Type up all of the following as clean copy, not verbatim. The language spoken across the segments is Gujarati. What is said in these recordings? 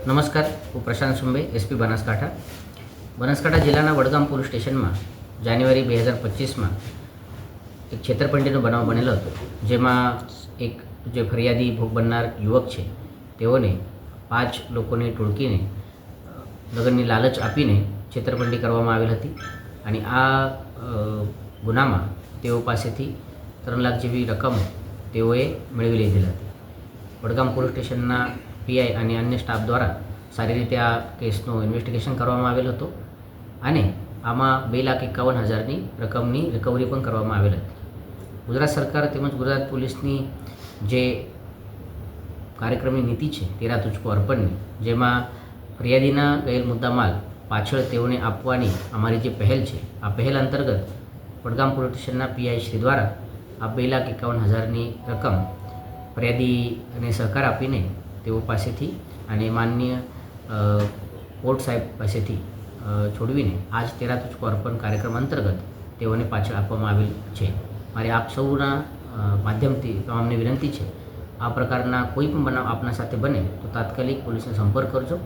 નમસ્કાર, હું પ્રશાંત સુંબે, એસપી બનાસકાંઠા. બનાસકાંઠા જિલ્લાના વડગામ પોલીસ સ્ટેશનમાં જાન્યુઆરી 2025માં એક છેતરપિંડીનો બનાવ બનેલો હતો, જેમાં એક જે ફરિયાદી ભોગ બનનાર યુવક છે તેઓને 5 લોકોની ટોળકીને લગ્નની લાલચ આપીને છેતરપિંડી કરવામાં આવેલ હતી. અને આ ગુનામાં તેઓ પાસેથી 3 લાખ જેવી રકમ તેઓએ મેળવી લીધેલ હતી. વડગામ પોલીસ સ્ટેશનના પીઆઈ અને અન્ય સ્ટાફ દ્વારા સારી રીતે આ કેસનું ઇન્વેસ્ટિગેશન કરવામાં આવેલ હતો અને આમાં 2,51,000ની રકમની રિકવરી પણ કરવામાં આવેલ હતી. ગુજરાત સરકાર તેમજ ગુજરાત પોલીસની જે કાર્યક્રમની નીતિ છે 13 તુજકો અર્પણની, જેમાં ફરિયાદીના ગયેલ મુદ્દામાલ પાછળ તેઓને આપવાની અમારી જે પહેલ છે, આ પહેલ અંતર્ગત વડગામ પોલીસ સ્ટેશનના પીઆઈ શ્રી દ્વારા આ 2,51,000ની રકમ ફરિયાદીને સહકાર આપીને તેઓ પાસેથી અને માનનીય કોર્ટ સાહેબ પાસેથી છોડવીને આજ 13 તુજકો અર્પણ કાર્યક્રમ અંતર્ગત તેઓને પાછળ આપવામાં આવેલ છે. મારે આપ સૌના માધ્યમથી તમામને વિનંતી છે, આ પ્રકારના કોઈ પણ બનાવ આપના સાથે બને તો તાત્કાલિક પોલીસનો સંપર્ક કરજો.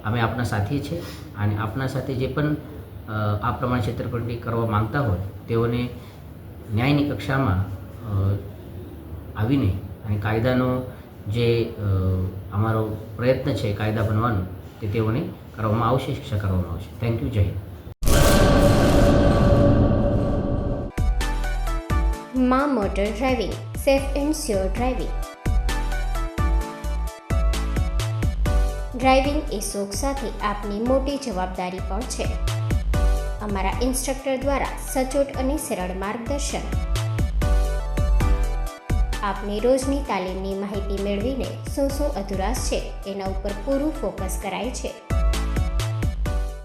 અમે આપના સાથી છે અને આપના સાથે જે પણ આ પ્રમાણે છેતરપિંડી કરવા માંગતા હોય તેઓને ન્યાયની કક્ષામાં આવીને અને કાયદાનો જે અમારો પ્રયત્ન છે કાયદા બનવાનો, તે તેઓને કરવામાં આવશે, શિક્ષા કરવામાં આવશે. Thank you. જય હિન્દ. માં motor driving, safe and sure driving. Driving એ શોખ સાથે આપની મોટી જવાબદારી પણ છે. અમારા ઇન્સ્ટ્રક્ટર દ્વારા સચોટ અને સરળ માર્ગદર્શન. આપની રોજની તાલીમની માહિતી મેળવીને શું અધુરાશ છે એના ઉપર પૂરું ફોકસ કરાય છે.